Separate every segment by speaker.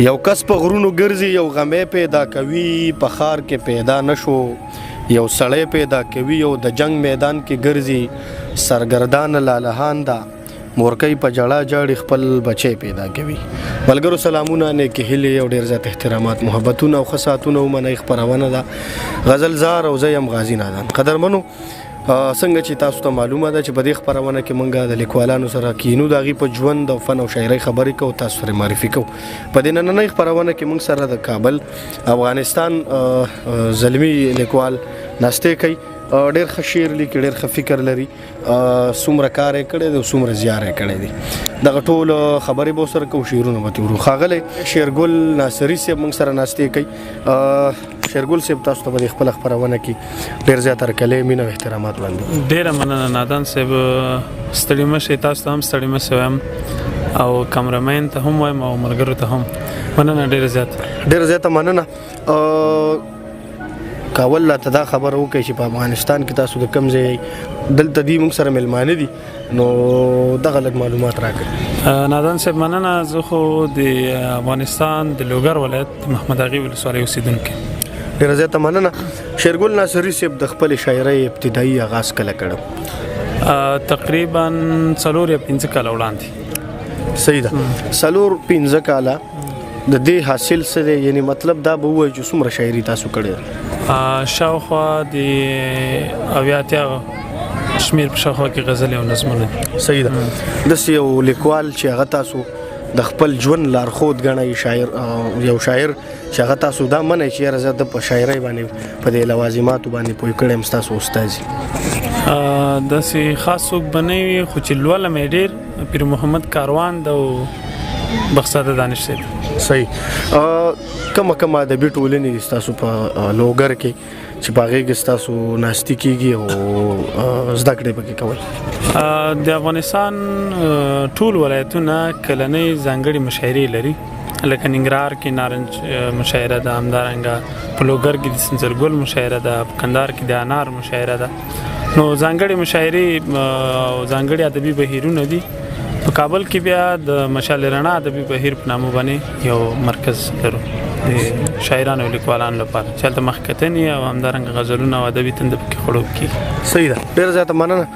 Speaker 1: یو کس په غرونو ګرځي یو غمې پیدا کوي په ښار کې پیدا نشو یو سړی پیدا کوي یو د جنگ میدان کې ګرځي سرګردان لالهان دا مورکۍ په جړه جړې خپل بچی پیدا کوي. ملګرو سلامونه نیکې هیلې او ډېر زیات احترامات محبتونه او خصاتونه ومنئ. خپرونه ده غزل زار او زه یم غازي نادان. قدرمنو څنګه چې تاسو ته معلومه ده چې په دې خپرونه کې مونږ د لیکوالانو سره کینو د هغوی په ژوند او فن او شاعرۍ خبرې کوو تاسو سره معرفي کوو. په دې نننۍ خپرونه کې مونږ سره د کابل افغانستان زلمي لیکوال ناستې کوي. ډېر ښه شعر لیکي ډېر ښه فکر لري څومره کار یې کړی دی او څومره زیار یې کړی دی. دغه ټول خبرې به ورسره کوو شعرونه به تورو. ښاغلی شعرګل ناصري صاحب مونږ سره ناستې کوي. شعرګل صاحب تاسو ته په دې خپله خپرونه کې ډېر زیات هرکلی مینه او احترامات وړاندې.
Speaker 2: ډېره مننه نادان صاحب. ستړي مه شئ، تاسو ته هم ستړي مه شئ وایم او کامرمین ته هم وایم او ملګرو ته هم مننه ډېره زیاته مننه. کاول لا ته دا خبره وکړئ چې په افغانستان کې تاسو د کوم ځای دلته دي مونږ سره میلمانه دي نو دغه لږ معلومات راکړئ. نادان صاحب مننه. زه خو د افغانستان د لوګر ولایت محمد اغې ولسوالۍ اوسېدونکی.
Speaker 1: ډېره زیاته مننه. شعرګل ناصري صاحب د خپلې شاعرۍ ابتدایي آغاز کله کړی؟
Speaker 2: تقریبا 4 یا 5 کاله وړاندې.
Speaker 1: صحیح ده. 4-5 کاله د دې حاصل څه دی؟ یعنی مطلب دا به ووایي چې څومره شاعري تاسو کړې ده؟
Speaker 2: شاوخوا د 80 شمېر په شاوخوا کې غزلې او نظمونه دي.
Speaker 1: صحیح ده. داسې یو لیکوال چې هغه تاسو د خپل ژوند لارښود ګڼئ، شاعر یو شاعر چې هغه تاسو دا منئ چې یاره زه د په شاعرۍ باندې په دې لوازماتو باندې پوه کړی یم ستاسو استازي؟
Speaker 2: داسې خاص څوک به نه وي خو چې لولم یې ډېر پیر محمد کاروان ده او بخزاده دانش صاحب.
Speaker 1: صحیح. کومه ادبي ټولنې دي ستاسو په لوګر کې چې په هغې کې ستاسو ناستې کېږي او زده کړې پکې کوئ؟
Speaker 2: د افغانستان ټول ولایتونه کلنۍ ځانګړې مشاعرې لري. لکه ننګرهار کې نارنج مشاعره ده، همدارنګه په لوګر کې د سنځرګل مشاعره ده، په کندهار کې د انار مشاعره ده. نو ځانګړې مشاعرې او ځانګړې ادبي بهیرونه دي. په کابل کې بیا د مشعل رڼا ادبي بهیر په نامه باندې یو مرکز لرو د شاعرانو او لیکوالانو لپاره چې هلته مخکتنې او همدارنګه غزلونه او ادبي تنده پکې خړوب کېږي.
Speaker 1: صحیح ده. ډېره زیاته مننه.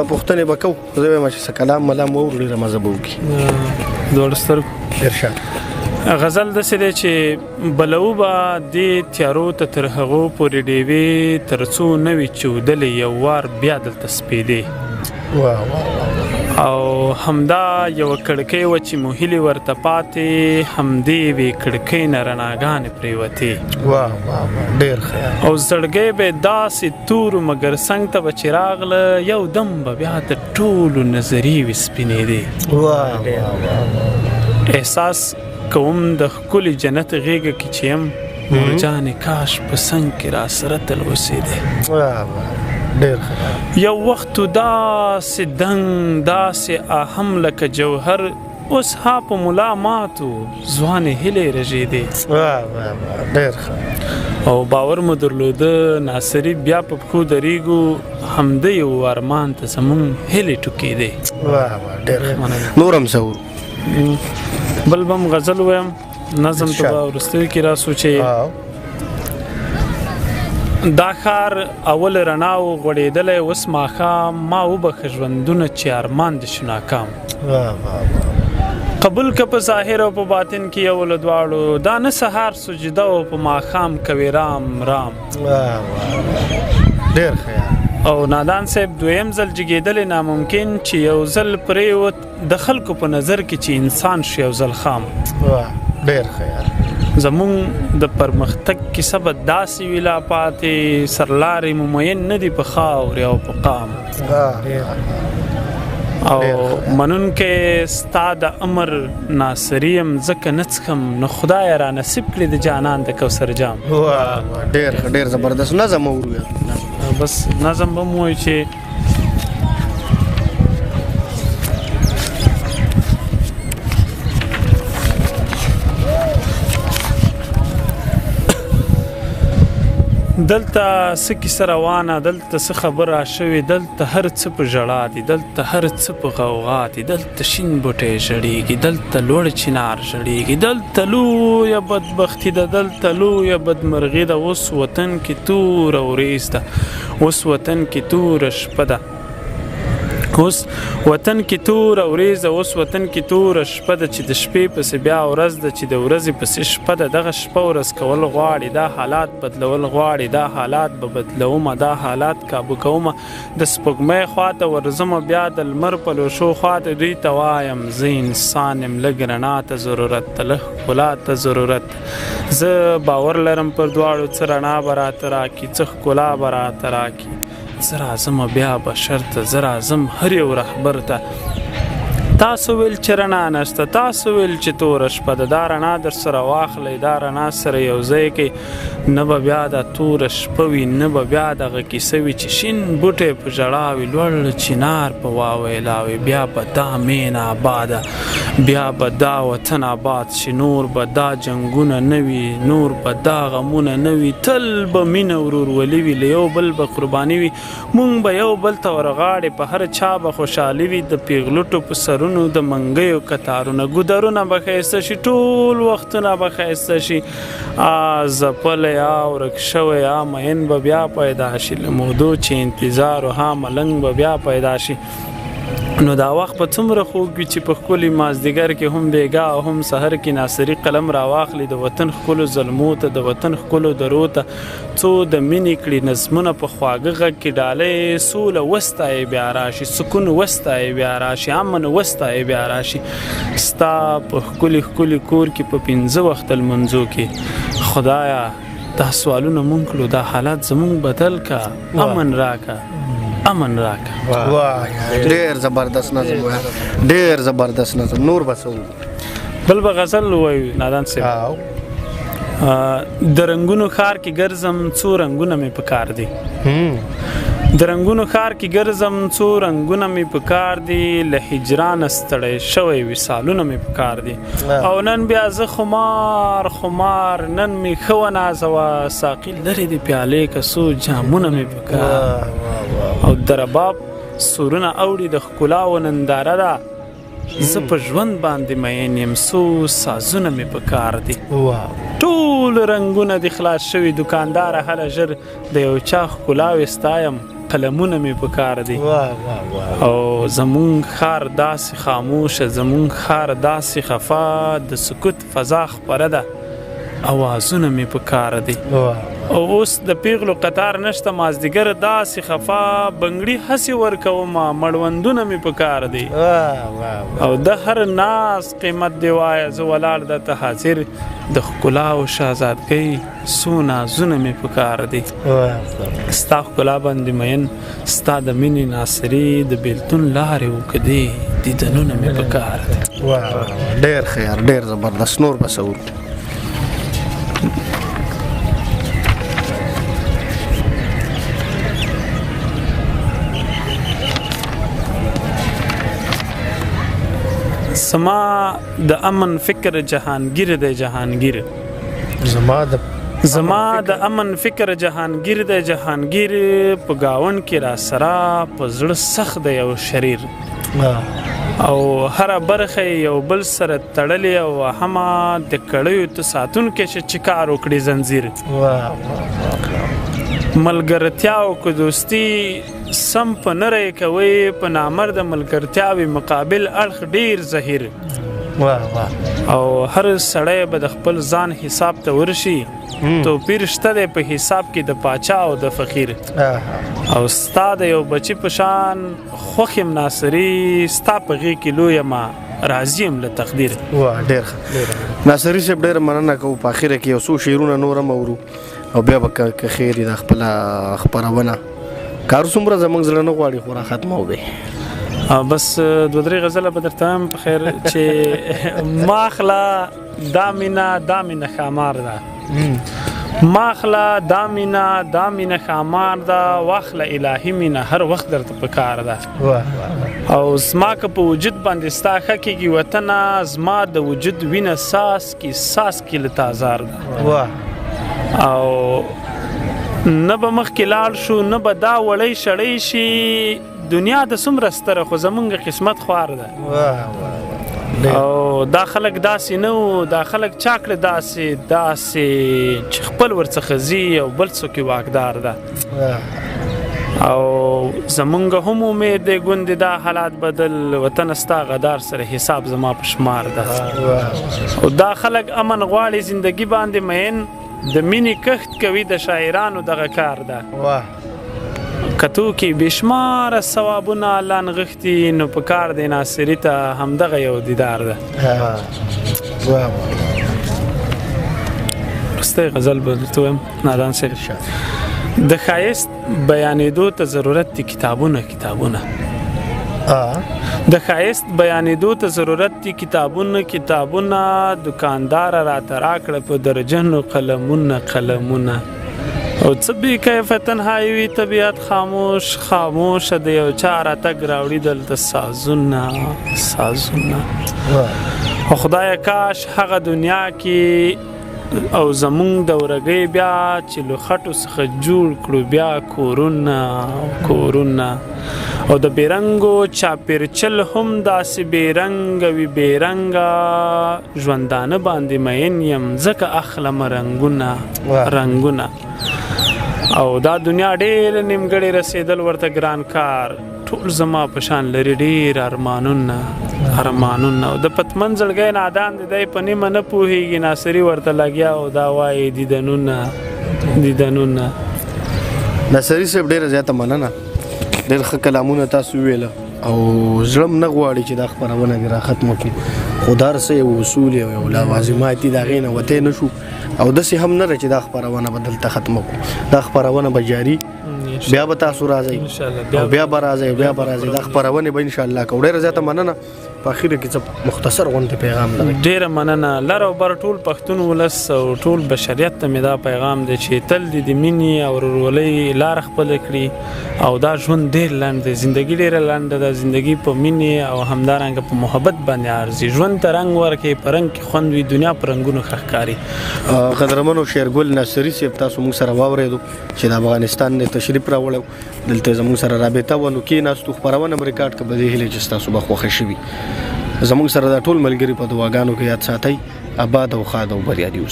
Speaker 1: پوښتنې به کوو. زه وایم چې څه کلام ملام واورو ډېره مزه به وکړي.
Speaker 2: دواړو سترګو.
Speaker 1: ارشاد.
Speaker 2: غزل داسې دی چې بلو به دې تیارو ته تر هغو پورې ډېوې تر څو نه وي چودلې یو وار بیا دلته سپېدې او همدا یو کړکۍ وه چې مو هیلې ورته پاتې همدې وې کړکۍ نه رڼاګانې پرېوتې
Speaker 1: ډېر ښه.
Speaker 2: او زړګی به یې داسې تورو مګر څنګ ته به چې راغله یو دم به بیا د ټولو نظرې وې سپینېدې. احساس کوم د ښکلي جنت غېږه کې چې یم مرجانې کاش په څنګ کې را سره تل اوسېدې. یو وخت داسې دنګ داسې اهم لکه جوهر اوس ها په ملا ماتو ځوانې هیلې رژېدې.
Speaker 1: ډېر ښه.
Speaker 2: او باور مو درلوده ناصري بیا په پښو درېږو همده یو ارمان ته زمونږ هیلې ټوکېدې.
Speaker 1: ډېر ښه. نور هم څه وو؟
Speaker 2: بل به هم غزل ویم، نظم ته به وروستیو کې را سوچې. دا ښار اول رڼا و غوړېدلی اوس ماښام ما وبخښه ژوندونه چې ارمان دې شو ناکام. قبول که په ظاهر او په باطن کې یو له دواړو دا نه سهار سجده او په ماښام کوي رام رام.
Speaker 1: ډېر ښه.
Speaker 2: او نادان صاحب دویم ځل جګېدلی ناممکن چې یو ځل پرېوت د خلکو په نظر کې چې انسان شي یو ځل خام.
Speaker 1: ډېر ښه.
Speaker 2: زمونږ د پرمختګ کیسه به داسې وي لا پاتې سرلارې ممین نه دي په خاورې او په قام. او منونکی ستا د امر ناصري یم ځکه نه څښم نو خدایه را نصیب کړي د جانان د کوثر جام.
Speaker 1: ډېر ښه. ډېر زبردست. نظم اورو.
Speaker 2: بس نظم به مو وایي چې دلته څه کیسه روانه، دلته څه خبره شوې، دلته هر څه په ژړا دي، دلته هر څه په غوغا دي، دلته شین بوټی ژړېږي، دلته لوړ چنار ژړېږي، دلته لویه بدبختي ده، دلته لویه بدمرغي ده. اوس وطن کې توره ورېځ ده، اوس وطن کې توره شپه ده، اوس وطن کې توره ورېځ ده، اوس وطن کې توره شپه ده چې د شپې پسې بیا ورځ ده، چې د ورځې پسې شپه ده. دغه شپه ورځ کول غواړي، دا حالات بدلول غواړي، دا حالات به بدلومه، دا حالات کابو کومه. د سپوږمۍ خواته ورځمه، بیا د لمر په لوشو خواته دوی ته وایم زه انسان یم، لږ رڼا ته ضرورت ته، لږ ښکلا ته ضرورت. زه باور لرم پر دواړو، څه رڼا به راته راکړي، څه ښکلا به راته راکړي. زه راځم بیا بشر ته، زه راځم هر یو رهبر ته. تاسو ویل چې رڼا نشته، تاسو ویل چې توره شپه ده، دا رڼا در سره واخلئ، دا رڼا سره یو ځای کړئ. نه به بیا دا توره شپه وي، نه به بیا دغه کیسه وي چې شین بوټی په ژړا وي، لوړ چنار په واویلا وي. بیا به دا مین آباده، بیا به دا وطن آباد شي، نور به دا جنګونه نه وي، نور به دا غمونه نه وي، تل به مینه ورورولي وي، له یو بل به قرباني وي. مونږ به یو بل ته ورغاړې، په هر چا به خوشحالي وي، د پیغلوټو په سرونو د منګیو کتارونه، ګودرونه به ښایسته شي، ټول وختونه به ښایسته شي. ځپلی ورک شوی مین به بیا پیدا شي، له مودو چې انتظار و ملنګ به بیا پیدا شي. نو دا وخت په څومره خوږ وي چې په ښکلي مازدیګر کې هم بیګا او هم سحر کې ناصري قلم راواخلي، د وطن ښکلو ظلمو ته، د وطن ښکلو درو ته، څو د مینې کړي نظمونه په خواږه غږ کې ډالۍ. سوله وستایې بیا راشي، سکون وستایې بیا راشي، امن وستایې بیا راشي. ستا په ښکلي ښکلي کور کې په 5 وخت لمونځو کې خدایا دا سوالونه مونږ کړو، دا حالات زمونږ بدل کا، امن راکا، امن راکا.
Speaker 1: واه ډیر زبردست نظم، ډیر زبردست نظم. نور بس
Speaker 2: بل به غزل وایو نادان صاحب. د رنګونو ښار کې ګرځم، څو رنګونه مې په کار دي، د رنګونو ښار کې ګرځم، څو رنګونه مې په کار دي، له هجرانه ستړی شوی وصالونه مې په کار دي. او نن بیا زه خمار خمار، نن مې ښه ونازوه، ساقي لرې د پیالې که څو جامونه مې په کار. او د رباب سورونه اوړي، د ښکلاو ننداره ده، زه په ژوند باندې مین یم، څو سازونه مې په کار دي. ټول رنګونه دي خلاص شوي، دوکانداره هله ژر د یو چا ښکلاوې ستایم، قلمونه مې په کار دي. او زمونږ ښار داسې خاموشه، زمونږ ښار داسې خفا، د سکوت فضا خپره ده، اوازونه مې په کار دي. او اوس د پیغلو قطار نشته، مازدیګر داسې خفا، بنګړي هسې ورکومه، مړوندونه مې په کار دي. او د هر ناز قیمت دی وایه، زه ولاړ درته حاضر، د ښکلا او شهزادګۍ څو نازونه مې په کار دي. ستا ښکلا باندې مین، ستا د مینې ناصري، د بیلتون لارې اوږدې دیدنونه مې په کار دي.
Speaker 1: ډیر خیر، ډیر زبردست. نور بس
Speaker 2: سما د امن فکر جهانگیر دی، جهانگیر زما د امن فکر جهانگیر دی، جهانگیر په گاون کې را سرا، په زړه سخت دی او شریر، او هر برخه یو بل سره تړلې، او هما د کړیو ته ساتون کې چې کار وکړي زنځیر. ملګرتیا او که دوستی سم په نری کوي، په نامرد ملګرتیاوي مقابل اړخ ډیر زهیر. او هر سړی به د خپل ځان حساب ته ورشي، توپیر شته دی په حساب کې د پاچا او د فقیر. او ستا د یو بچی په شان خوښ یم ناصري، ستا په غېږ کې لویه ما راضي یم له تقدیر.
Speaker 1: ډېر ناصري صاحب ډېره مننه کوو. په اخره کې یو څو شعرونه نور هم اورو او بیا به که خیر د خپله خپرونه کار څومره زموږ زړه نه غواړي خو را ختمه وبې.
Speaker 2: بس 2-3 غزله به درته هم په خیر چې ماخله دا مینه ښامار ده، ماخله دا مینه ښامار ده، واخله الهي مینه هر وخت درته په کار ده. او زما که په وجود باندې ستا ښه کېږي وطنه، زما د وجود وینه ساس کې له تازار ده. او نه به مخکې لاړ شو نه به دا وړی شړی شي. دنیا د څومره ستره خو زمونږ قسمت خوار ده. او دا خلک داسې نه وو. دا خلک چا کړه داسې چې خپل ورڅخه ځي او بل څوک یې واکدار ده. او زمونږ هم امید دی ګوندې دا حالات بدل. وطن ستا غدار سره حساب زما په شمار ده. او دا خلک امن غواړي زندگی باندې مین د مینې کښت کوي د شاعرانو دغه کار ده. کتو کې بشمار ثوابونه الله نغښتي نو په کار دی ناصري ته همدغه یو دیدار ده. وروستی غزل به درته ویم نادان صاحب. د ښایست بیانېدو ته ضرورت دي کتابونه. د ښایست بیانېدو ته ضرورت دي کتابونه. دکاندار راته راکړه په درجنو قلمونه. او څه بې کیفه تنهایي وي طبیعت خاموش د یو چا راتګ راوړي دلته سازونه. او خدایه کاش هغه دنیا کې او زمونږ د ورګۍ بیا چې له خټو څخه جوړ کړو بیا کورونه. او د بیرنګو چاپیرچل هم داسې بیرنګه وي بیرنګه ژوندانه باندې مین یم ځکه اخلم رنګونه. او دا دنیا ډېر نیمګړې رسېدل ورته ګران کار. ټول زما په شان لري ډېر ارمانونه. او د پتمن زړګی نادان دی دی په نیمه نه پوهېږي ناصري ورته لګیا او دا وایي دیدنونه.
Speaker 1: ناصري صاحب ډېره زیاته مننه. ډېر ښه کلامونه تاسو وویله او زړه م نه غواړي چې دا خپرونه دې را ختمه کړي. خو دا هر څه یو اصول یو لوازمات دي د هغې نه وتی نه شو. او داسې هم نه ده چې دا خپرونه به دلته ختمه کړو. دا خپرونه به جاري بیا به تاسو راځئ او بیا به راځئ. دا خپرونې به انشاءالله کوو. ډېره زیاته مننه. په اخره کې څه مختصر غونډې پیغام لرئ؟
Speaker 2: ډېره مننه. لر او بر ټول پښتون ولس او ټول بشریت ته مې دا پیغام دی چې تل دې د مینې او ورورولۍ لاره خپله کړي. او دا ژوند ډېر لنډ دی. زندګي ډېره لنډه ده. زندګي په مینې او همدارنګه په محبت باندې ارزي. ژوند ته رنګ ورکړي. په رنګ کې خوند وي. دنیا په رنګونو ښه ښکاري.
Speaker 1: قدرمنو شعرګل ناصري صاحب تاسو موږ سره واورېدو چې د افغانستان نه تشریف راوړی. دلته زموږ سره رابطه وه. نو کېناستو خپرونه م ریکارډ کړه. په دې هیله چې ستاسو به خوښه شوي. زموږ سره دا ټول ملګري په دعاګانو کې یاد ساتئ. آباد او ښاد او بریالي اوسئ.